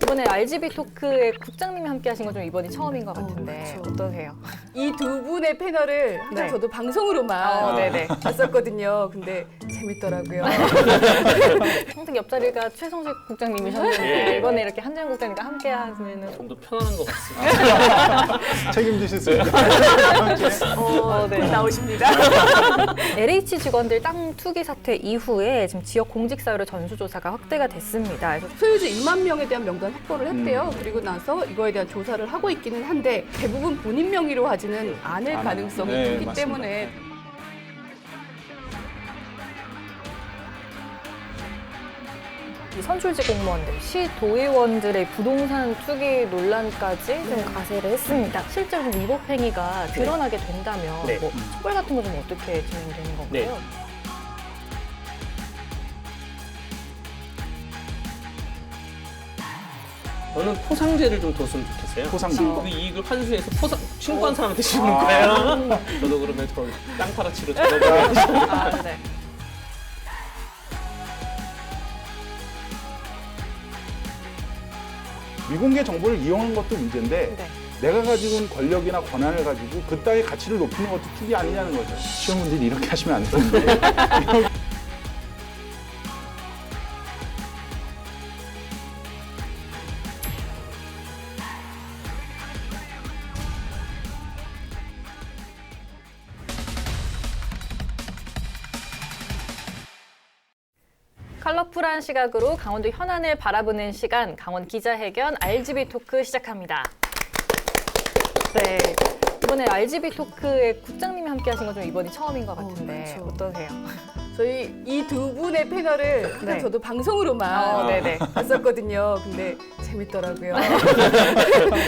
이번에 RGB 토크에 국장님이 함께 하신 건 좀 이번이 처음인 것 같은데 그렇죠. 어떠세요? 이 두 분의 패널을 항상 네. 저도 방송으로만 네네. 봤었거든요. 근데 재밌더라고요. 항상 옆자리가 최성식 국장님이셨는데 이번에 이렇게 한재현 국장님과 함께 하시는 좀 더 편안한 것 같습니다. 책임지실 수 있어요. 네. 나오십니다. LH 직원들 땅 투기 사태 이후에 지금 지역 공직 사유로 전수조사가 확대가 됐습니다. 그래서 소유주 2만 명에 대한 명단 확보를 했대요. 그리고 나서 이거에 대한 조사를 하고 있기는 한데 대부분 본인 명의로 하지는 않을 안 가능성이 네, 크기 맞습니다. 때문에 이 선출직 공무원들, 시 도의원들의 부동산 투기 논란까지 좀 가세를 했습니다. 실제로 좀 위법 행위가 드러나게 된다면 네. 뭐 처벌 같은 거 좀 어떻게 진행되는 건가요? 네. 저는 포상제를 좀 뒀으면 좋겠어요. 포상제. 그 이익을 환수해서 신고한 사람한테 주는 거예요. 저도 그러면 저 땅 팔아치로 전화드려야죠. 아, 네. 미공개 정보를 이용한 것도 문제인데 네. 내가 가지고 있는 권력이나 권한을 가지고 그 땅의 가치를 높이는 것도 투기 아니냐는 거죠. 시험문제는 이렇게 하시면 안 되는데. 컬러풀한 시각으로 강원도 현안을 바라보는 시간, 강원 기자회견 RGB 토크 시작합니다. 네. 이번에 RGB 토크에 국장님이 함께 하신 건 좀 이번이 처음인 것 같은데 그렇죠. 어떠세요? 저희 이 두 분의 패널을 항상 네. 저도 방송으로만 네네. 봤었거든요. 근데 재밌더라고요.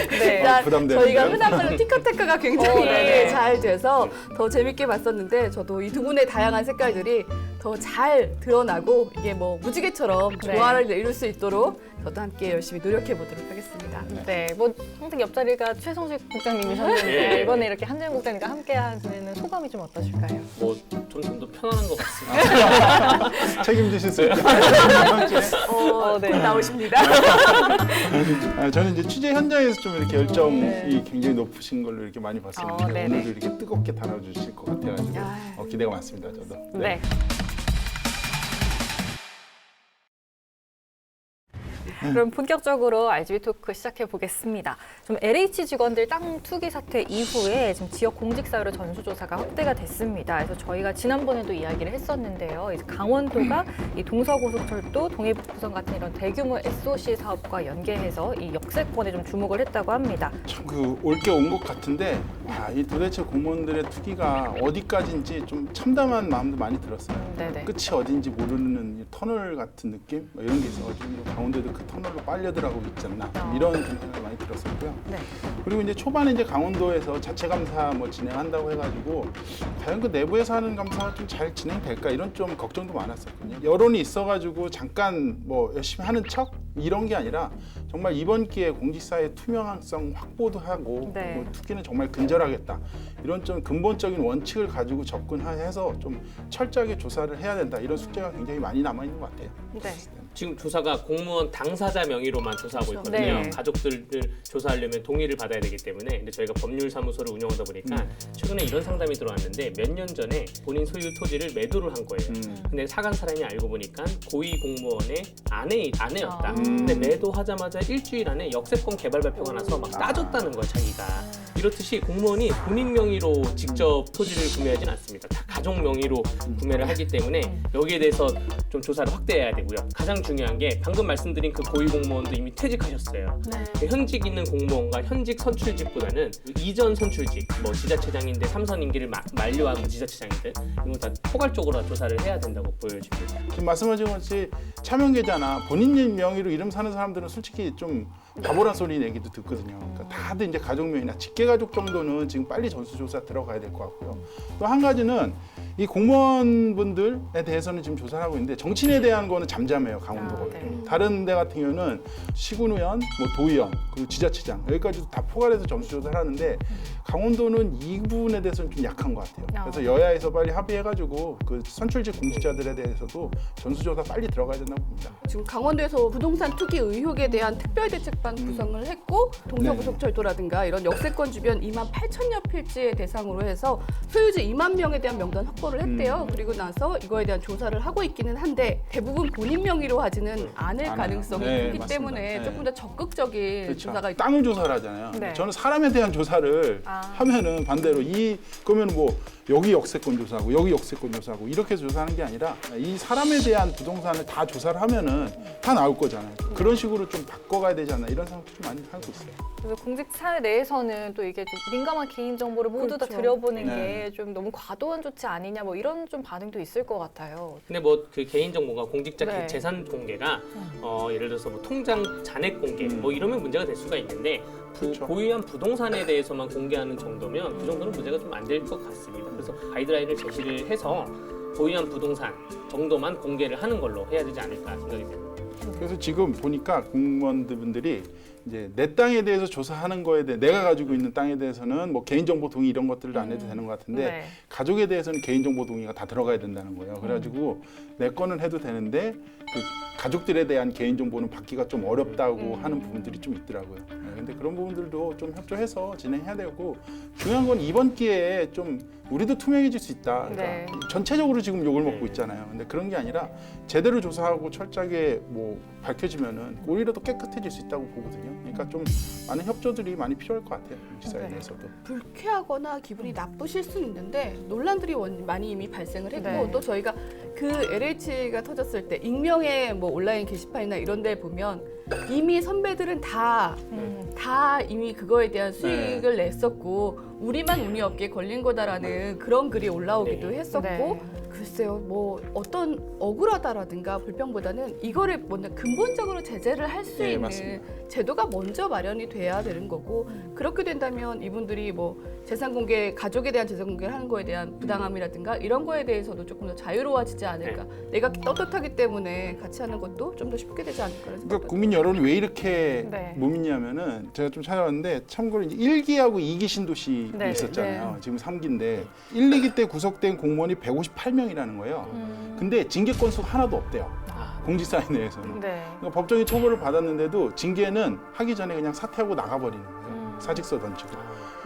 네. 일단 부담되는데요? 저희가 흔한 말로 티커테크가 굉장히 네네. 잘 돼서 더 재밌게 봤었는데 저도 이 두 분의 다양한 색깔들이 더 잘 드러나고 이게 뭐 무지개처럼 네. 조화를 이룰 수 있도록 저도 함께 열심히 노력해 보도록 하겠습니다. 네, 뭐 항상 옆자리가 최성식 국장님이셨는데 예. 이번에 이렇게 한재현 국장님과 함께 하시는 소감이 좀 어떠실까요? 좀 더 편안한 것 같습니다. 책임지실 수 있어요. 네. 나오십니다. 저는 이제 취재 현장에서 좀 이렇게 열정이 네. 굉장히 높으신 걸로 이렇게 많이 봤었는데 네네. 오늘도 이렇게 뜨겁게 다뤄주실 것 같아가지고 기대가 많습니다. 저도. 네. 그럼 본격적으로 RGB 토크 시작해 보겠습니다. 좀 LH 직원들 땅 투기 사태 이후에 지금 지역 공직 사유로 전수조사가 확대가 됐습니다. 그래서 저희가 지난번에도 이야기를 했었는데요. 이제 강원도가 이 동서고속철도, 동해북부선 같은 이런 대규모 SOC 사업과 연계해서 이 역세권에 좀 주목을 했다고 합니다. 참 올게 온 것 같은데 이 도대체 공무원들의 투기가 어디까지인지 좀 참담한 마음도 많이 들었어요. 네네. 끝이 어딘지 모르는 이 터널 같은 느낌? 뭐 이런 게 있어가지고 강원도도 그 터널로 빨려들어가고 있지 않나 이런 생각을 많이 들었었고요. 네. 그리고 이제 초반에 이제 강원도에서 자체 감사 뭐 진행한다고 해가지고 과연 그 내부에서 하는 감사가 좀 잘 진행될까 이런 좀 걱정도 많았었거든요. 여론이 있어가지고 잠깐 뭐 열심히 하는 척 이런 게 아니라 정말 이번 기회에 공직사의 투명성 확보도 하고 네. 뭐 투기는 정말 근절하겠다 이런 좀 근본적인 원칙을 가지고 접근해서 좀 철저하게 조사를 해야 된다 이런 숙제가 굉장히 많이 남아 있는 것 같아요. 네. 지금 조사가 공무원 당사자 명의로만 조사하고 있거든요. 네. 가족들을 조사하려면 동의를 받아야 되기 때문에 근데 저희가 법률사무소를 운영하다 보니까 최근에 이런 상담이 들어왔는데 몇 년 전에 본인 소유 토지를 매도를 한 거예요. 근데 사간 사람이 알고 보니까 고위 공무원의 아내였다. 근데 매도하자마자 일주일 안에 역세권 개발 발표가 나서 막 따졌다는 거야 자기가. 이렇듯이 공무원이 본인 명의로 직접 토지를 구매하진 않습니다. 다 가족 명의로 구매를 하기 때문에 여기에 대해서 좀 조사를 확대해야 되고요. 가장 중요한 게 방금 말씀드린 그 고위 공무원도 이미 퇴직하셨어요. 그 현직 있는 공무원과 현직 선출직보다는 이전 선출직, 뭐 지자체장인데 삼선 임기를 만료한 지자체장이든 이거 다 포괄적으로 조사를 해야 된다고 보여집니다. 지금 말씀하신 것이 차명 계좌나 본인 명의로 이름 사는 사람들은 솔직히 좀 바보란 소리 얘기도 듣거든요. 그러니까 다들 이제 가족 명의나 직계가족 정도는 지금 빨리 전수조사 들어가야 될 것 같고요. 또 한 가지는 이 공무원분들에 대해서는 지금 조사를 하고 있는데 정치인에 대한 거는 잠잠해요, 강원도가. 네. 다른 데 같은 경우는 시군의원, 뭐 도의원, 그리고 지자체장 여기까지도 다 포괄해서 점수 조사를 하는데 강원도는 이 부분에 대해서는 좀 약한 것 같아요. 그래서 여야에서 빨리 합의해가지고 그 선출직 공직자들에 대해서도 점수 조사 빨리 들어가야 된다고 봅니다. 지금 강원도에서 부동산 투기 의혹에 대한 특별대책반 구성을 했고 동서고속철도라든가 이런 역세권 주변 2만 8천여 필지의 대상으로 해서 소유주 2만 명에 대한 명단 확보를 했대요. 그리고 나서 이거에 대한 조사를 하고 있기는 한데 대부분 본인 명의로 하지는 않을 안 가능성이 해요. 네, 크기 맞습니다. 때문에 네. 조금 더 적극적인 그렇죠. 조사가 땅을 조사를 하잖아요. 네. 저는 사람에 대한 조사를 하면은 반대로 그러면 뭐 여기 역세권 조사하고 여기 역세권 조사하고 이렇게 조사하는 게 아니라 이 사람에 대한 부동산을 다 조사를 하면은 다 나올 거잖아요. 그런 식으로 좀 바꿔가야 되지 않나 이런 생각도 좀 많이 하고 있어요. 그래서 공직 사회 내에서는 또 이게 좀 민감한 개인 정보를 모두 다 그렇죠. 들여보는 네. 게 좀 너무 과도한 조치 아니냐 뭐 이런 좀 반응도 있을 것 같아요. 근데 뭐 그 개인 정보가 공직자 네. 재산 공개가 예를 들어서 뭐 통장 잔액 공개 뭐 이러면 문제가 될 수가 있는데 그렇죠. 보유한 부동산에 대해서만 공개하는 정도면 그 정도는 문제가 좀 안 될 것 같습니다. 그래서 가이드라인을 제시를 해서 보유한 부동산 정도만 공개를 하는 걸로 해야 되지 않을까 생각이 듭니다. 그래서 지금 보니까 공무원들이 이제 내 땅에 대해서 조사하는 거에 대해 내가 가지고 있는 땅에 대해서는 뭐 개인정보 동의 이런 것들을 안 해도 되는 것 같은데 네. 가족에 대해서는 개인정보 동의가 다 들어가야 된다는 거예요. 그래가지고 내 거는 해도 되는데 그 가족들에 대한 개인정보는 받기가 좀 어렵다고 하는 부분들이 좀 있더라고요. 근데 그런 부분들도 좀 협조해서 진행해야 되고 중요한 건 이번 기회에 좀 우리도 투명해질 수 있다. 그러니까 네. 전체적으로 지금 욕을 먹고 있잖아요. 근데 그런 게 아니라 제대로 조사하고 철저하게 뭐 밝혀지면은 오히려 더 깨끗해질 수 있다고 보거든요. 그러니까 좀 많은 협조들이 많이 필요할 것 같아요. 지사에 네. 대해서도. 불쾌하거나 기분이 나쁘실 수는 있는데 논란들이 많이 이미 발생을 했고 네. 또 저희가 그 LH가 터졌을 때 익명의 뭐 온라인 게시판이나 이런 데 보면 이미 선배들은 다 이미 그거에 대한 수익을 냈었고 우리만 운이 없게 걸린 거다라는 그런 글이 올라오기도 네. 했었고 네. 글쎄요 뭐 어떤 억울하다라든가 불평보다는 이거를 먼저 근본적으로 제재를 할 수 네, 있는 맞습니다. 제도가 먼저 마련이 돼야 되는 거고 그렇게 된다면 이분들이 뭐 재산 공개 가족에 대한 재산 공개를 하는 거에 대한 부당함이라든가 이런 거에 대해서도 조금 더 자유로워지지 않을까 내가 떳떳하기 때문에 같이 하는 것도 좀 더 쉽게 되지 않을까 그런 그러니까 생각도 국민 여론이 왜 이렇게 네. 못 믿냐면은 제가 좀 찾아봤는데 참고로 이제 1기하고 2기 신도시 네, 있었잖아요. 지금 3기인데 1, 2기 때 구속된 공무원이 158명이라는 거예요. 근데 징계 건수가 하나도 없대요. 공직사회 내에서는. 네. 그러니까 법정이 처벌을 받았는데도 징계는 하기 전에 그냥 사퇴하고 나가버리는 거예요. 사직서 던지고.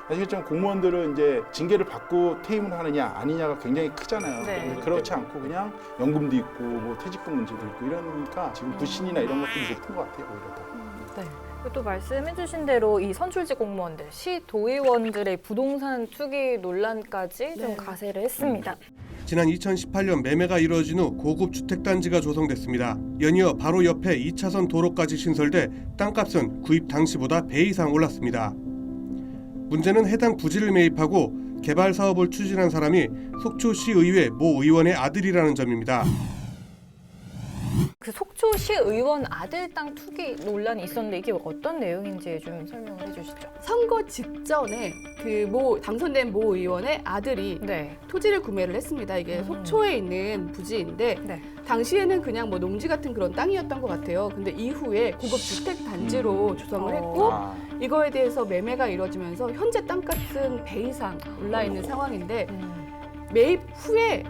아시겠지만 공무원들은 이제 징계를 받고 퇴임을 하느냐 아니냐가 굉장히 크잖아요. 네. 근데 그렇지 않고 그냥 연금도 있고 뭐 퇴직금 문제도 있고 이러니까 지금 불신이나 이런 것들이 높은 것 같아요. 오히려 더. 네. 그리고 또 말씀해주신 대로 이 선출직 공무원들, 시 도의원들의 부동산 투기 논란까지 좀 가세를 했습니다. 지난 2018년 매매가 이루어진 후 고급 주택단지가 조성됐습니다. 연이어 바로 옆에 2차선 도로까지 신설돼 땅값은 구입 당시보다 배 이상 올랐습니다. 문제는 해당 부지를 매입하고 개발 사업을 추진한 사람이 속초시의회 모 의원의 아들이라는 점입니다. 그 속초시 의원 아들 땅 투기 논란이 있었는데 이게 어떤 내용인지 좀 설명을 해주시죠. 선거 직전에 그 당선된 모 의원의 아들이 네. 토지를 구매를 했습니다. 이게 속초에 있는 부지인데 네. 당시에는 그냥 뭐 농지 같은 그런 땅이었던 것 같아요. 근데 이후에 고급 주택 단지로 조성을 했고 아, 이거에 대해서 매매가 이루어지면서 현재 땅값은 배 이상 올라 있는 상황인데 매입 후에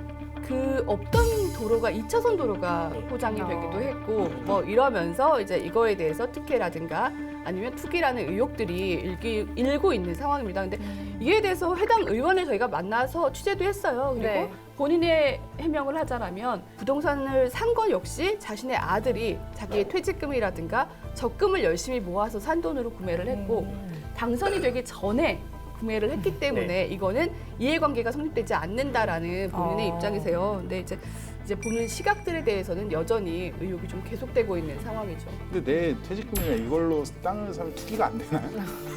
그 없던 도로가 2차선 도로가 포장이 되기도 했고 뭐 이러면서 이제 이거에 대해서 특혜라든가 아니면 투기라는 의혹들이 일고 있는 상황입니다. 근데 이에 대해서 해당 의원을 저희가 만나서 취재도 했어요. 그리고 네. 본인의 해명을 하자라면 부동산을 산 것 역시 자신의 아들이 자기의 퇴직금이라든가 적금을 열심히 모아서 산 돈으로 구매를 했고 당선이 되기 전에 구매를 했기 때문에 이거는 이해관계가 성립되지 않는다라는 본인의 입장이세요. 근데 이제 이제 보는 시각들에 대해서는 여전히 의혹이 좀 계속되고 있는 상황이죠. 근데 내 퇴직금이나 이걸로 땅을 사면 투기가 안 되나요?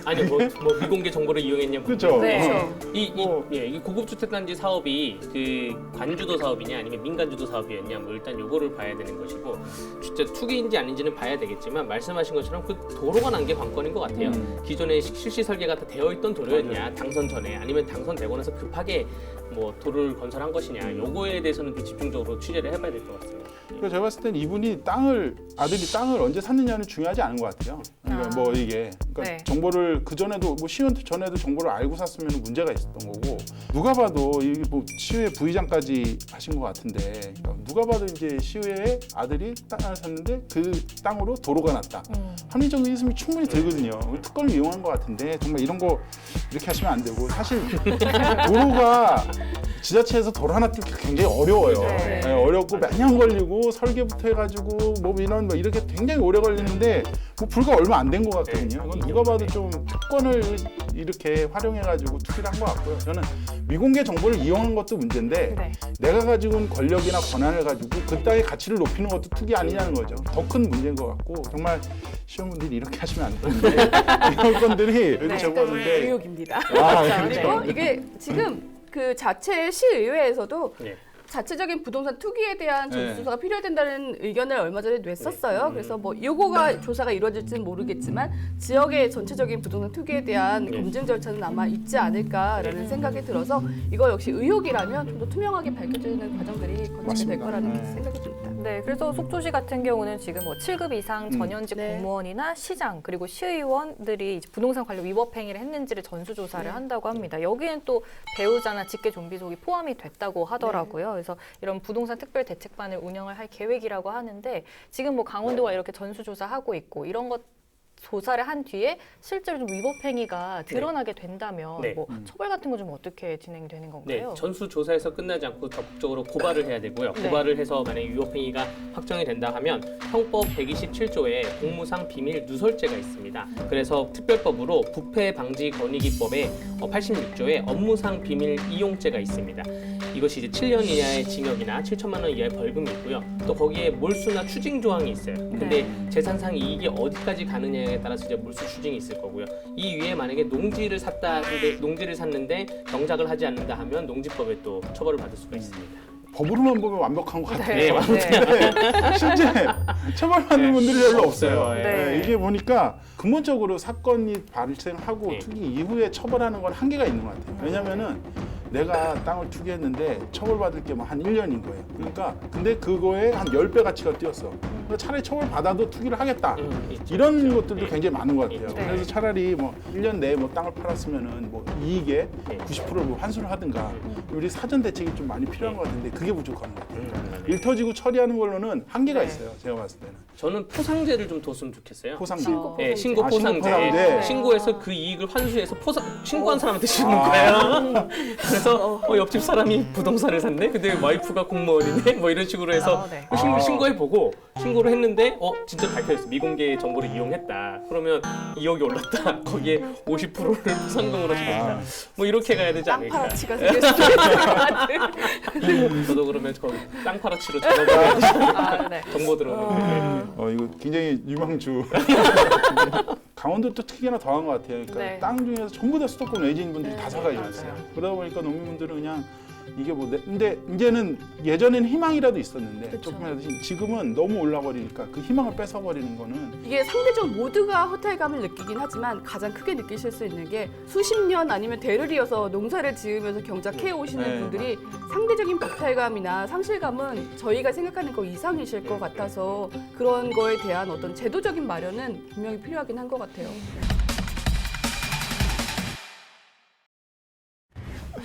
아니 뭐 미공개 정보를 이용했냐 그렇죠. 네. 이 고급주택단지 사업이 그 관주도 사업이냐 아니면 민간주도 사업이었냐 뭐 일단 요거를 봐야 되는 것이고 진짜 투기인지 아닌지는 봐야 되겠지만 말씀하신 것처럼 그 도로가 난 게 관건인 것 같아요. 기존에 실시 설계가 다 되어 있던 도로였냐 당선 전에 아니면 당선되고 나서 급하게 뭐 도로를 건설한 것이냐 요거에 대해서는 좀 집중적으로 취재를 해봐야 될 것 같습니다. 그러니까 제가 봤을 때는 이분이 아들이 땅을 언제 샀느냐는 중요하지 않은 것 같아요. 그러니까 뭐 이게 그러니까 네. 정보를 그 전에도 뭐 시의원 전에도 정보를 알고 샀으면 문제가 있었던 거고 누가 봐도 이게 뭐 시의회 부의장까지 하신 것 같은데 그러니까 누가 봐도 이제 시의회 아들이 땅을 샀는데 그 땅으로 도로가 났다. 합리적인 의심이 충분히 들거든요. 특권을 이용한 것 같은데 정말 이런 거 이렇게 하시면 안 되고 사실 도로가 지자체에서 도로 하나 뚫기 굉장히 어려워요. 네. 네, 어렵고 몇 년 걸리고 설계부터 해가지고 뭐 민원 뭐 이렇게 굉장히 오래 걸리는데 뭐 불과 얼마 안 된 것 같거든요. 이건 누가 봐도 좀 특권을 이렇게 활용해가지고 투기를 한 것 같고요. 저는 미공개 정보를 이용한 것도 문제인데 네. 내가 가지고 있는 권력이나 권한을 가지고 그 땅의 가치를 높이는 것도 투기 아니냐는 거죠. 더 큰 문제인 것 같고 정말 시험분들이 이렇게 하시면 안 되는데 이런 건들이 여기 네. 적었는데 의혹입니다. 아, 그리고 이게 지금 그 자체 시의회에서도 네. 자체적인 부동산 투기에 대한 네. 전수조사가 필요된다는 의견을 얼마 전에 냈었어요. 그래서 뭐 요거가 조사가 이루어질지는 모르겠지만 지역의 전체적인 부동산 투기에 대한 네. 검증 절차는 아마 있지 않을까라는 생각이 들어서 이거 역시 의혹이라면 좀 더 투명하게 밝혀지는 과정들이 거치게 될 맞습니다. 거라는 네. 생각이 듭니다. 네, 그래서 속초시 같은 경우는 지금 뭐 7급 이상 전현직 네. 공무원이나 시장 그리고 시의원들이 이제 부동산 관련 위법 행위를 했는지를 전수조사를 네. 한다고 합니다. 여기엔 또 배우자나 직계 좀비속이 포함이 됐다고 하더라고요. 그래서 이런 부동산 특별 대책반을 운영을 할 계획이라고 하는데 지금 뭐 강원도가 이렇게 전수조사하고 있고 이런 것 조사를 한 뒤에 실제로 좀 위법 행위가 드러나게 된다면 네. 뭐 처벌 같은 건 좀 어떻게 진행되는 네, 건가요? 전수조사에서 끝나지 않고 적극적으로 고발을 해야 되고요. 네. 고발을 해서 만약에 위법행위가 확정이 된다 하면 형법 127조에 공무상 비밀 누설죄가 있습니다. 그래서 특별법으로 부패 방지 권익위법에 86조에 업무상 비밀 이용죄가 있습니다. 이것이 이제 7년 이하의 징역이나 7천만 원 이하의 벌금이 있고요. 또 거기에 몰수나 추징 조항이 있어요. 근데 재산상 이익이 어디까지 가느냐에 따라서 이제 몰수 추징이 있을 거고요. 이 위에 만약에 농지를 샀는데 경작을 하지 않는다 하면 농지법에 또 처벌을 받을 수가 있습니다. 법으로만 보면 완벽한 것 같아요. 네, 네. 실제 처벌받는 네. 분들이 별로 없어요. 없어요. 네. 네, 이게 보니까 근본적으로 사건이 발생하고 네. 투기 이후에 처벌하는 건 한계가 있는 것 같아요. 왜냐면은 내가 땅을 투기했는데 처벌받을 게 뭐 한 1년인 거예요. 그러니까 근데 그거에 한 10배 가치가 뛰었어. 그러니까 차라리 처벌받아도 투기를 하겠다. 있죠. 이런 것들도 네. 굉장히 많은 것 같아요. 있죠. 그래서 차라리 뭐 1년 내에 뭐 땅을 팔았으면은 뭐 이익의 네. 90%를 뭐 환수를 하든가 우리 사전 대책이 좀 많이 필요한 것 같은데 그게 부족한 것 같아요. 일 터지고 처리하는 걸로는 한계가 네. 있어요. 제가 봤을 때는. 저는 포상제를 좀 뒀으면 좋겠어요. 포상제. 신고 네, 신고 아, 포상제. 신고 포상제. 신고해서 그 이익을 환수해서 신고한 사람한테 주는 거예요. 그래서 옆집 사람이 부동산을 샀네. 근데 와이프가 공무원이네. 뭐 이런 식으로 해서 네. 신고해보고 신고를 했는데 진짜 밝혀졌어. 미공개 정보를 이용했다. 그러면 2억이 올랐다. 거기에 50%를 포상금으로 주겠다. 뭐 이렇게 가야 되지 땅 않을까. 파라치가 생길 수도 있을 것 같은. 저도 그러면 땅 파라치로 적어봐야지. 아, 네. 정보 들어오는 거. 이거 굉장히 유망주. 강원도 또 특히나 더한 것 같아요. 그러니까 네. 땅 중에서 전부 다 수도권 외지인분들이 네, 다 사가지고 맞아요. 있어요. 그러다 보니까 농민분들은 그냥 이게 뭐 근데 이제는 예전에는 희망이라도 있었는데 그쵸. 조금이라도 지금은 너무 올라버리니까 그 희망을 뺏어버리는 거는 이게 상대적으로 모두가 허탈감을 느끼긴 하지만 가장 크게 느끼실 수 있는 게 수십 년 아니면 대를 이어서 농사를 지으면서 경작해 오시는 네, 분들이 상대적인 박탈감이나 상실감은 저희가 생각하는 것 이상이실 것 같아서 그런 거에 대한 어떤 제도적인 마련은 분명히 필요하긴 한 것 같아요.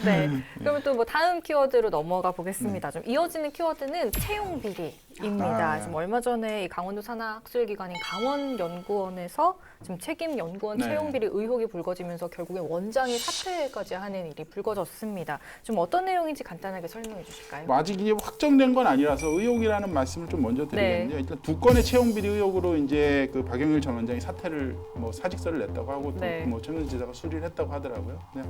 네. 그러면 또 뭐 다음 키워드로 넘어가 보겠습니다. 좀 이어지는 키워드는 채용 비리. 입니다. 아. 지금 얼마 전에 이 강원도 산하학술기관인 강원연구원에서 지금 책임 연구원 네. 채용 비리 의혹이 불거지면서 결국에 원장이 사퇴까지 하는 일이 불거졌습니다. 좀 어떤 내용인지 간단하게 설명해 주실까요? 뭐 아직 이제 확정된 건 아니라서 의혹이라는 말씀을 좀 먼저 드리겠는데요. 일단 두 건의 채용 비리 의혹으로 이제 그 박영일 전 원장이 사퇴를 뭐 사직서를 냈다고 하고 네. 또 뭐 청년지사가 수리를 했다고 하더라고요. 네.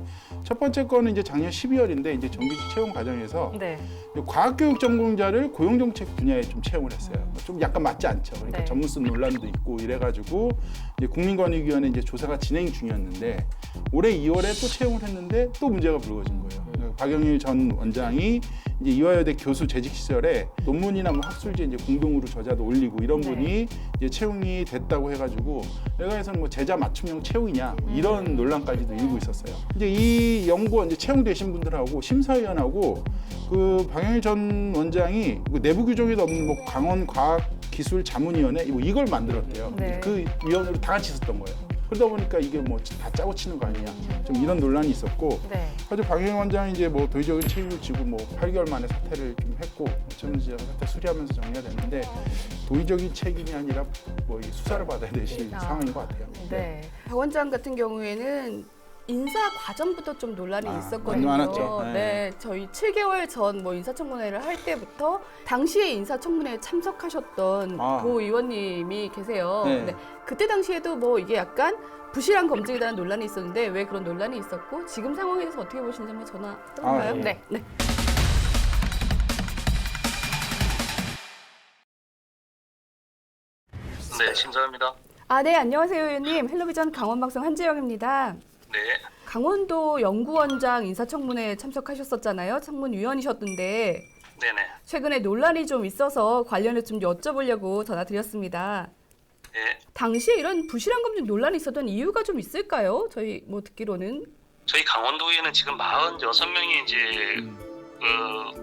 첫 번째 건은 이제 작년 12월인데 이제 정규직 채용 과정에서 네. 과학교육 전공자를 고용정책 분야에 좀 채용을 했어요. 좀 약간 맞지 않죠. 그러니까 네. 전문성 논란도 있고 이래가지고 이제 국민권익위원회 이제 조사가 진행 중이었는데 올해 2월에 또 채용을 했는데 또 문제가 불거진 거예요. 그러니까 박영일 전 원장이 이제 이화여대 교수 재직 시절에 논문이나 뭐 학술지 이제 공동으로 저자도 올리고 이런 네. 분이 이제 채용이 됐다고 해가지고 외과에서는 뭐 제자 맞춤형 채용이냐 이런 논란까지도 일고 있었어요. 이제 이 연구원 이제 채용되신 분들하고 심사위원하고 그 박영일 전 원장이 그 내부 규정에도 없는 뭐 강원과학기술자문위원회 뭐 이걸 만들었대요. 네. 그 위원으로 다 같이 있었던 거예요. 그러다 보니까 이게 뭐 다 짜고 치는 거 아니냐 좀 이런 논란이 있었고 네. 아주 박영일 원장이 이제 뭐 도의적인 책임을 지고 뭐 8개월 만에 사퇴를 좀 했고 청년지사가 사퇴 수리하면서 정리가 됐는데 도의적인 책임이 아니라 뭐 이 수사를 받아야 될 상황인 것 같아요. 네. 박 원장 같은 경우에는 인사 과정부터 좀 논란이 아, 있었거든요. 많았죠. 네. 네, 저희 7개월 전 뭐 인사청문회를 할 때부터 당시에 인사청문회에 참석하셨던 아. 고 의원님이 계세요. 네. 근데 그때 당시에도 뭐 이게 약간 부실한 검증에 대한 논란이 있었는데 왜 그런 논란이 있었고 지금 상황에 대해서 어떻게 보시는지 한번 전화 해볼까요? 아, 예. 네. 네, 심사입니다. 아, 네, 안녕하세요, 의원님. 헬로비전 강원방송 한지영입니다. 네, 강원도 연구원장 인사청문회에 참석하셨었잖아요. 청문위원이셨는데 네네. 최근에 논란이 좀 있어서 관련해서 좀 여쭤보려고 전화드렸습니다. 네, 당시에 이런 부실한 검증 논란이 있었던 이유가 좀 있을까요? 저희 뭐 듣기로는. 저희 강원도에는 지금 46명이 이제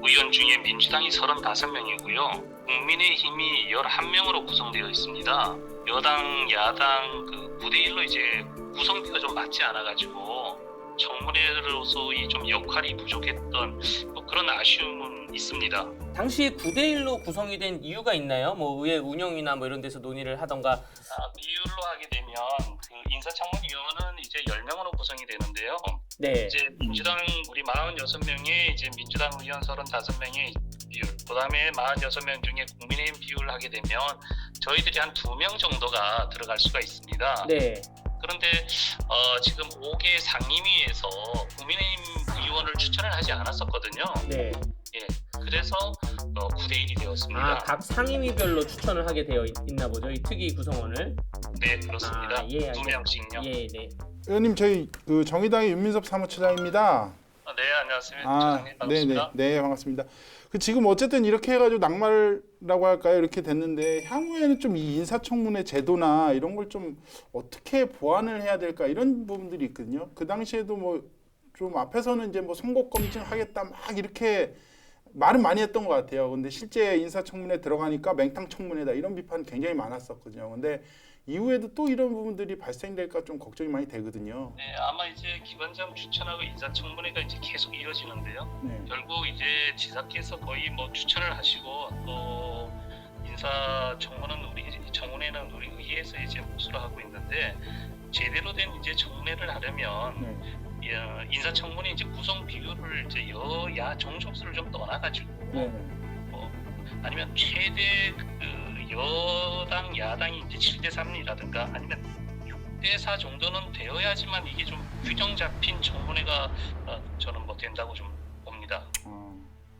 의원 중에 민주당이 35명이고요. 국민의힘이 11명으로 구성되어 있습니다. 여당, 야당 그 9대1로 이제 구성비가 좀 맞지 않아가지고 청문회로서의 좀 역할이 부족했던 뭐 그런 아쉬움은 있습니다. 당시 9대1로 구성이 된 이유가 있나요? 뭐 의회 운영이나 뭐 이런 데서 논의를 하던가. 비율로 하게 되면 그 인사청문위원은 이제 10명으로 구성이 되는데요. 네. 이제 민주당 우리 46명에 이제 민주당 의원 35명의 비율, 그다음에 46명 중에 국민의힘 비율을 하게 되면 저희들이 한 2명 정도가 들어갈 수가 있습니다. 네. 그런데 지금 5개 상임위에서 국민의힘 의원을 추천을 하지 않았었거든요. 네. 예, 그래서 9대1이 되었습니다. 아, 각 상임위별로 추천을 하게 되어 있나 보죠. 이 특위 구성원을. 네, 그렇습니다. 아, 예, 2명씩요. 예, 네. 의원님 저희 그 정의당의 윤민섭 사무처장입니다. 네, 안녕하세요. 아, 조장님 반갑습니다. 네, 반갑습니다. 그 지금 어쨌든 이렇게 해가지고 낙마라고 할까요? 이렇게 됐는데 향후에는 좀 이 인사청문회 제도나 이런 걸 좀 어떻게 보완을 해야 될까 이런 부분들이 있거든요. 그 당시에도 뭐 좀 앞에서는 이제 뭐 선거 검증하겠다 막 이렇게 말은 많이 했던 것 같아요. 근데 실제 인사청문회 들어가니까 맹탕 청문회다 이런 비판 굉장히 많았었거든요. 근데 이후에도 또 이런 부분들이 발생될까 좀 걱정이 많이 되거든요. 네, 아마 이제 기관장 추천하고 인사청문회가 이제 계속 이어지는데요. 네. 결국 이제 지사께서 거의 뭐 추천을 하시고 또 인사청문회는 청문회는 우리 의회에서 이제 모수를 하고 있는데 제대로 된 이제 청문회를 하려면 네. 인사청문회 이제 구성 비율을 이제 여야 정족수를 좀 떠나가지고 네. 뭐 아니면 최대 그 여당 야당이 이제 7대3이라든가 아니면 6대4 정도는 되어야지만 이게 좀 균형 잡힌 청문회가 저는 뭐 된다고 좀 봅니다.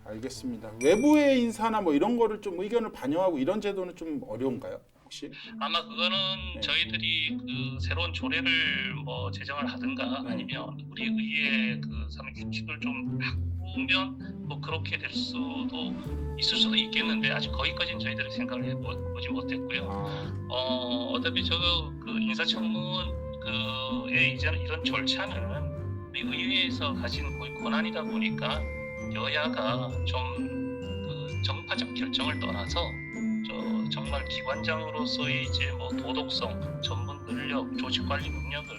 알겠습니다. 외부의 인사나 뭐 이런 거를 좀 의견을 반영하고 이런 제도는 좀 어려운가요? 혹시? 아마 그거는 네. 저희들이 그 새로운 조례를 뭐 제정을 하든가 네. 아니면 우리 의회 그 사람 규칙을 좀 바꾸면 뭐 그렇게 될 수도 있을 수도 있겠는데 아직 거기까지는 저희들이 생각을 해보지 못했고요. 어차피 그 인사청문 그의 이제는 이런 절차는 우리 의회에서 가진 거의 권한이다 보니까 여야가 좀 그 정파적 결정을 떠나서 정말 기관장으로서의 이제 뭐 도덕성, 전문 능력, 조직 관리 능력을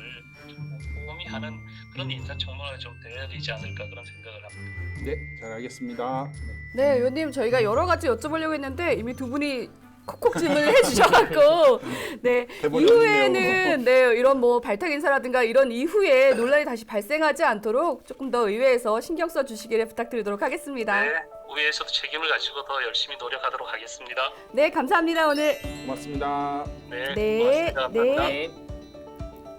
좀 꼼꼼히 하는 그런 인사청문회가 좀 돼야 되지 않을까 그런 생각을 합니다. 네, 잘 알겠습니다. 네, 의원님 저희가 여러 가지 여쭤보려고 했는데 이미 두 분이 콕콕 질문을 해주셔갖고 네 대본 이후에는 네 이런 뭐 발탁 인사라든가 이런 이후에 논란이 다시 발생하지 않도록 조금 더 의회에서 신경 써 주시기를 부탁드리도록 하겠습니다. 네, 의회에서도 책임을 가지고 더 열심히 노력하도록 하겠습니다. 네, 감사합니다 오늘. 고맙습니다. 네, 네, 고맙습니다. 감사합니다. 네.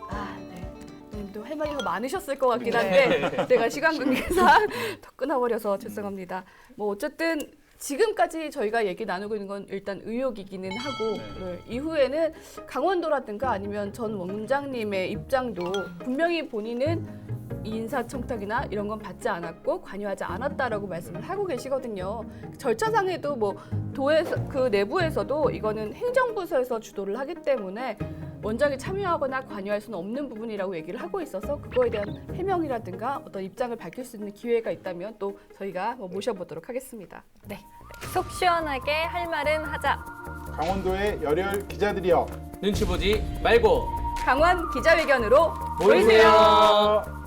아, 네. 의원님도 할 말이 더 많으셨을 것 같긴 한데 내가 시간 관계상 더 끊어버려서 죄송합니다. 뭐 어쨌든. 지금까지 저희가 얘기 나누고 있는 건 일단 의혹이기는 하고 네, 이후에는 강원도라든가 아니면 전 원장님의 입장도 분명히 본인은 인사청탁이나 이런 건 받지 않았고 관여하지 않았다라고 말씀을 하고 계시거든요. 절차상에도 뭐 도에서 그 내부에서도 이거는 행정부서에서 주도를 하기 때문에 원장이 참여하거나 관여할 수는 없는 부분이라고 얘기를 하고 있어서 그거에 대한 해명이라든가 어떤 입장을 밝힐 수 있는 기회가 있다면 또 저희가 뭐 모셔보도록 하겠습니다. 네. 속 시원하게 할 말은 하자. 강원도의 열혈 기자들이여 눈치 보지 말고 강원 기자회견으로 모이세요.